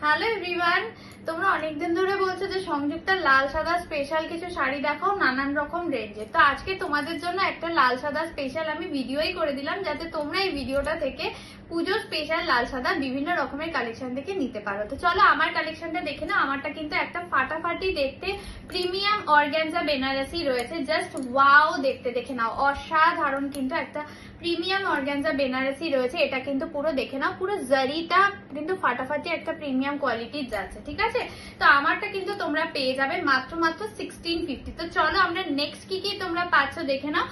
Hello everyone, তোমরা অনেকদিন ধরে বলছো যে সংযুক্তার লাল সাদা স্পেশাল কিছু শাড়ি দেখাও নানান রকম রেঞ্জে। তো আজকে তোমাদের জন্য একটা লাল সাদা স্পেশাল আমি ভিডিওই করে দিলাম, যাতে তোমরা এই ভিডিওটা থেকে পুজো স্পেশাল লাল সাদা বিভিন্ন রকমের কালেকশন থেকে নিতে পারো। তো চলো আমার কালেকশনটা দেখে নাও। আমারটা কিন্তু একটা ফাটাফাটি দেখতে প্রিমিয়াম অর্গানজা বেনারসি রয়েছে। জাস্ট ওয়াও দেখতে, দেখে নাও, অসাধারণ কিন্তু একটা প্রিমিয়াম অর্গানজা বেনারসি রয়েছে। এটা কিন্তু পুরো দেখে নাও, পুরো জারিটা কিন্তু ফাটাফাটি একটা প্রিমিয়াম কোয়ালিটির যাচ্ছে, ঠিক আছে। তো আমারটা কিন্তু তোমরা পেয়ে যাবে মাত্র 1650। তো চলো আমরা নেক্সট কি কি তোমরা পাচ্ছ দেখে নাও।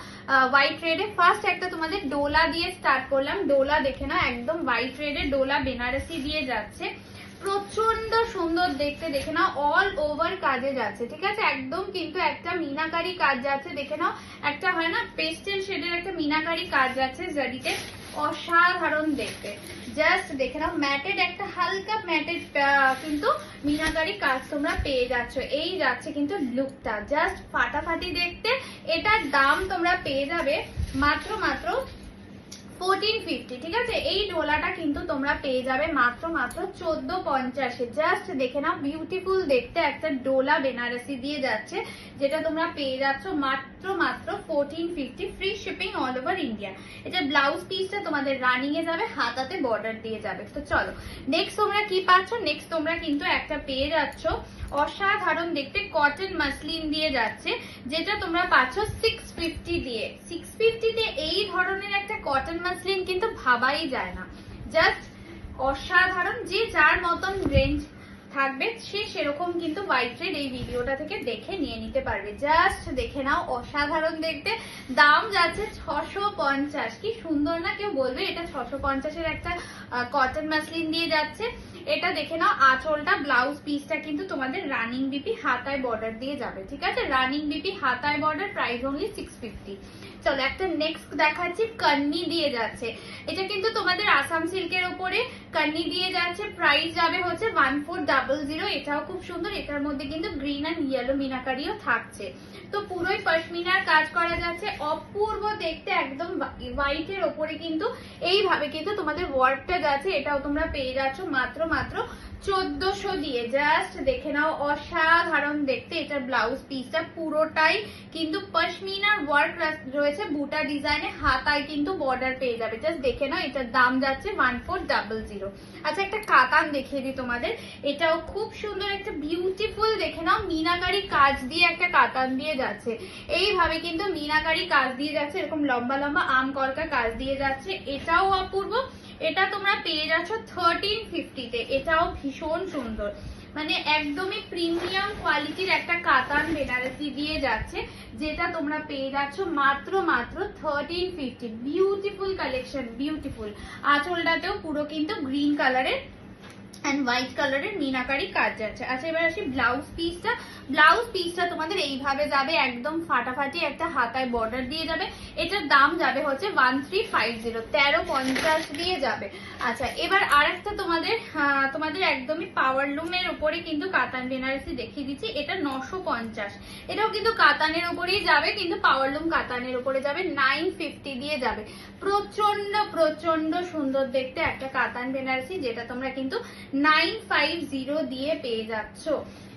হোয়াইট রেডে ফার্স্ট একটা তোমাদের ডোলা দিয়ে স্টার্ট করলাম। ডোলা দেখে নাও, একদম হোয়াইট রেডে ডোলা বেনারসি দিয়ে যাচ্ছে, প্রচন্ড সুন্দর দেখতে, দেখে নাও, অল ওভার কাজে যাচ্ছে, ঠিক আছে। একদম কিন্তু একটা মিনাকারি কাজ যাচ্ছে, দেখে নাও, একটা হয় না পেস্টেল শেডের একটা মিনাকারি কাজ যাচ্ছে জারিতে, অসাধারণ দেখতে। জাস্ট দেখে নাও, ম্যাটেড একটা হালকা ম্যাটেড কিন্তু মিনাকারি কাজ তোমরা পেয়ে যাচ্ছ। এই যাচ্ছে কিন্তু লুকটা জাস্ট ফাটাফাটি দেখতে। এটার দাম তোমরা পেয়ে যাবে মাত্র 1450, ঠিক আছে। এই ডোলাটা কিন্তু তোমরা পেয়ে যাবে মাত্র 1450-এ। জাস্ট দেখে নাও, বিউটিফুল দেখতে একটা ডোলা বেনারসি দিয়ে যাচ্ছে, যেটা তোমরা পেয়ে যাচ্ছ মাত্র 1450, free shipping all over India. এটা ব্লাউজ পিসটা তোমাদের রানিং এ যাবে, হাতাতে বর্ডার দিয়ে যাবে। তো চলো নেক্সট তোমরা কি পাচ্ছ। নেক্সট তোমরা কিন্তু একটা পেয়ে যাচ্ছ অসাধারণ দেখতে কটন মাসলিন দিয়ে যাচ্ছে, যেটা তোমরা পাচ্ছ 650 দিয়ে। 650 তে এই ধরনের একটা কটন মাসলিন কিন্তু ভাবাই যায় না। জাস্ট অসাধারণ, যে যার মতন রেঞ্জ থাকবে সে সেরকম কিন্তু হোয়াইট রেড এই ভিডিওটা থেকে দেখে নিয়ে নিতে পারবে। জাস্ট দেখে নাও, অসাধারণ দেখতে। দাম যাচ্ছে 650। কি সুন্দর না, কেউ বলবে এটা 650-এর একটা কটন মাসলিন দিয়ে যাচ্ছে। এটা দেখে নাও, আঁচলটা ব্লাউজ পিসটা কিন্তু তোমাদের রানিং বিপি হাতায় বর্ডার দিয়ে যাবে, ঠিক আছে। রানিং বিপি হাতায় বর্ডার, প্রাইস অনলি 650। চলো একটা নেক্সট দেখাচ্ছি, কন্নি দিয়ে যাচ্ছে। এটা কিন্তু তোমাদের আসাম সিল্কের উপরে কন্নি দিয়ে যাচ্ছে, প্রাইস যাবে হচ্ছে 1400। এটাও খুব সুন্দর, এটার মধ্যে কিন্তু গ্রিন অ্যান্ড ইয়েলো মিনাকারিও থাকছে। তো পুরোই পশমিনার কাজ করা যাচ্ছে, অপূর্ব দেখতে, একদম হোয়াইটের ওপরে কিন্তু এইভাবে কিন্তু তোমাদের ওয়ার্কটা যাচ্ছে। এটাও তোমরা পেয়ে যাচ্ছ মাত্র 1400 দিয়ে। জাস্ট দেখে নাও, অসাধারণ দেখতে। এটা ব্লাউজ পিসটা পুরোটাই কিন্তু পশমিনার ওয়ার্ক রয়েছে, বুটা ডিজাইনে, হাতায় কিন্তু বর্ডার পেয়ে যাবে। জাস্ট দেখে নাও, এটার দাম যাচ্ছে 1400। আচ্ছা একটা কাতান দেখিয়ে দিই তোমাদের, এটাও খুব সুন্দর একটা বিউটিফুল দেখে নাও মিনাকারি কাজ দিয়ে একটা কাতান দিয়ে যাচ্ছে। এইভাবে কিন্তু মিনাকারি কাজ দিয়ে যাচ্ছে, এরকম লম্বা লম্বা আম কলকা কাজ দিয়ে যাচ্ছে। এটাও অপূর্ব, এটা তোমরা পেয়ে যাচ্ছ 1350-তে। এটাও ভীষণ সুন্দর, মানে একদমই প্রিমিয়াম কোয়ালিটির একটা কাতান বেনারসি দিয়ে যাচ্ছে, যেটা তোমরা পেয়ে যাচ্ছ মাত্র 1350। Beautiful collection, beautiful. আঁচলটাতেও পুরো কিন্তু গ্রিন কালারের এন্ড হোয়াইট কালারের মিনাকারি কাজ যাচ্ছে। আচ্ছা এবার আসি ব্লাউজ পিসটা। ব্লাউজ পিসটা তোমাদের এইভাবে যাবে, একদম ফাটাফাটি একটা হাতায় বর্ডার দিয়ে যাবে। এটার দাম যাবে হচ্ছে 1350, 1350 দিয়ে যাবে। আচ্ছা এবার আরেকটা তোমাদের একদমই পাওয়ার লুমের উপরে কিন্তু কাতান বেনারসি দেখিয়ে দিচ্ছি। এটা 950, এটাও কিন্তু কাতানের উপরেই যাবে, কিন্তু পাওয়ার লুম কাতানের উপরে যাবে, 950 দিয়ে যাবে। প্রচন্ড সুন্দর দেখতে একটা কাতান বেনারসি, যেটা তোমরা কিন্তু 950 দিয়ে পেয়ে যাচ্ছ,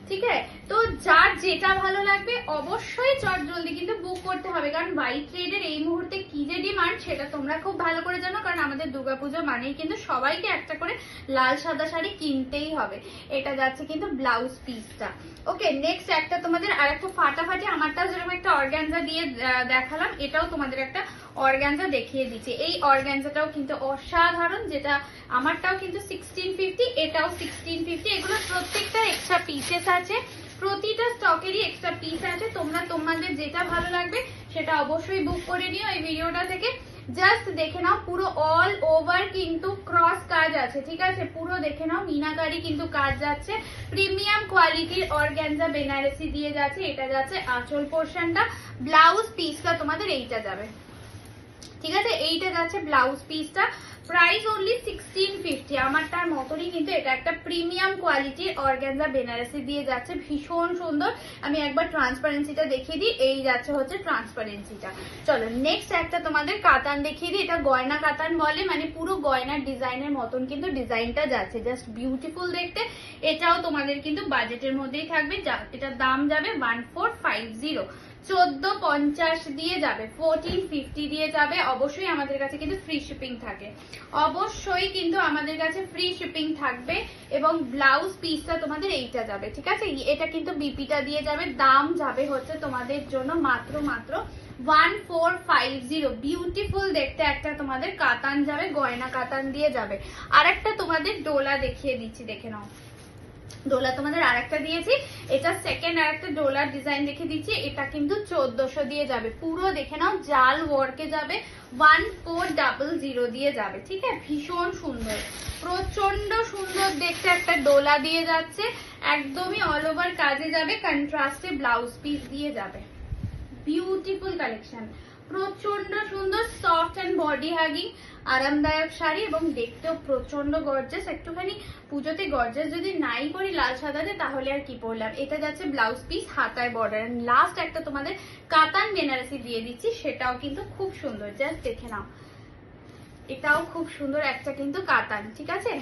ঠিক আছে। তো যার যেটা ভালো লাগবে অবশ্যই চট জলদি কিন্তু বুক করতে হবে, কারণ হোয়াইট রেডের এই মুহূর্তে কি যে ডিমান্ড সেটা তোমরা খুব ভালো করে জানো, কারণ আমাদের দুর্গাপুজো মানেই কিন্তু সবাইকে একটা করে লাল সাদা শাড়ি কিনতেই হবে। এটা যাচ্ছে কিন্তু ব্লাউজ পিসটা। ওকে নেক্সট একটা তোমাদের আর একটা ফাটাফাটি, আমারটাও যেরকম একটা অর্গানজা দিয়ে দেখালাম, এটাও তোমাদের একটা অর্গানজা দেখিয়ে দিচ্ছি। এই অর্গানজাটাও কিন্তু অসাধারণ, যেটা আমারটাও কিন্তু 1650, এটাও 1650। এগুলো প্রত্যেকটা এক্সট্রা পিসেস আছে, প্রতিটা স্টকেরই এক্সট্রা পিস আছে। তোমরা তোমাদের যেটা ভালো লাগবে সেটা অবশ্যই বুক করে নিও এই ভিডিওটা থেকে। জাস্ট দেখে নাও, পুরো অল ওভার কিন্তু ক্রস কাজ আছে, ঠিক আছে। পুরো দেখে নাও মিনাকারি কিন্তু কাজ যাচ্ছে, প্রিমিয়াম কোয়ালিটির অর্গানজা বেনারসি দিয়ে যাচ্ছে। এটা যাচ্ছে আঁচল পোর্শনটা, ব্লাউজ পিসটা তোমাদের এইটা যাবে। ঠিক আছে, এইটা যাচ্ছে ব্লাউজ পিসটা, প্রাইস অনলি 1650। আমারটার মতনই কিন্তু এটা একটা প্রিমিয়াম কোয়ালিটির অর্গানজা বেনারসি দিয়ে যাচ্ছে, ভীষণ সুন্দর। আমি একবার ট্রান্সপারেন্সিটা দেখিয়ে দিই, এই যাচ্ছে হচ্ছে ট্রান্সপারেন্সিটা। চলো নেক্সট একটা তোমাদের কাতান দেখিয়ে দিই। এটা গয়না কাতান বলে, মানে পুরো গয়নার ডিজাইনের মতন কিন্তু ডিজাইনটা যাচ্ছে, জাস্ট বিউটিফুল দেখতে। এটাও তোমাদের কিন্তু বাজেটের মধ্যেই থাকবে, এটার দাম যাবে 1450, 1450 দিয়ে যাবে, 1450 দিয়ে যাবে। অবশ্যই আমাদের কাছে কিন্তু ফ্রি শিপিং থাকে, অবশ্যই কিন্তু আমাদের কাছে ফ্রি শিপিং থাকবে। এবং ব্লাউজ পিসটা তোমাদের এইটা যাবে, ঠিক আছে, এটা কিন্তু বিপিটা দিয়ে যাবে। দাম যাবে হচ্ছে তোমাদের জন্য মাত্র 1450। বিউটিফুল দেখতে একটা তোমাদের কাতান যাবে, গয়না কাতান দিয়ে যাবে। আর একটা তোমাদের ডোলা দেখিয়ে দিচ্ছি, দেখে নাও। ডোলা তোমাদের আরেকটা দিয়েছি, এটা সেকেন্ড আরেকটা ডোলার ডিজাইন দেখে দিচ্ছি। এটা কিন্তু 1400 দিয়ে যাবে, পুরো দেখে নাও জাল ওয়ার্কে যাবে, 1400 দিয়ে যাবে। ঠিক আছে, ভীষণ সুন্দর, প্রচন্ড সুন্দর দেখতে একটা ডোলা দিয়ে যাচ্ছে, একদমই অল ওভার কাজে যাবে, কন্ট্রাস্টে ব্লাউজ পিস দিয়ে যাবে। বিউটিফুল কালেকশন, প্রচন্ড সুন্দর, সফট অ্যান্ড বডি হাগিং আরামদায়ক শাড়ি, এবং দেখতেও প্রচন্ড গর্জাস। একটুখানি পুজোতে গর্জাস যদি নাই করি লাল সাদাতে, তাহলে আর কি পরলাম। এটা যাচ্ছে ব্লাউজ পিস, হাতায় বর্ডার। লাস্ট একটা তোমাদের কাতান বেনারসি দিয়ে দিচ্ছি, সেটাও কিন্তু খুব সুন্দর, জাস্ট দেখে নাও, এটাও খুব সুন্দর একটা কিন্তু কাতান। ঠিক আছে,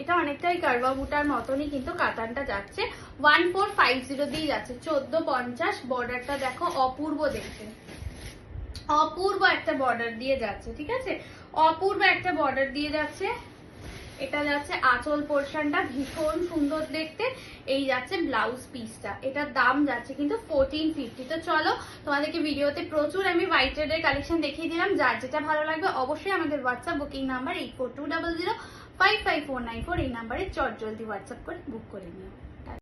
এটা অনেকটাই কারবা বুটার মতনই কিন্তু কাতানটা যাচ্ছে, 1450 দিয়ে যাচ্ছে, 1450। বর্ডারটা দেখো, অপূর্ব দেখতে, অপূর্ব একটা বর্ডার দিয়ে যাচ্ছে। ঠিক আছে, অপূর্ব একটা বর্ডার দিয়ে যাচ্ছে। এটা যাচ্ছে আঁচল পোর্শনটা, ভীষণ সুন্দর দেখতে। এই যাচ্ছে ব্লাউজ পিসটা, এটার দাম যাচ্ছে কিন্তু 1450। তো চলো তোমাদেরকে ভিডিওতে প্রচুর আমি হোয়াইট রেডের কালেকশন দেখিয়ে দিলাম। যার যেটা ভালো লাগবে অবশ্যই আমাদের হোয়াটসঅ্যাপ বুকিং নাম্বার 8420055494, এই নাম্বারে চট জলদি হোয়াটসঅ্যাপ করে বুক করে নিও।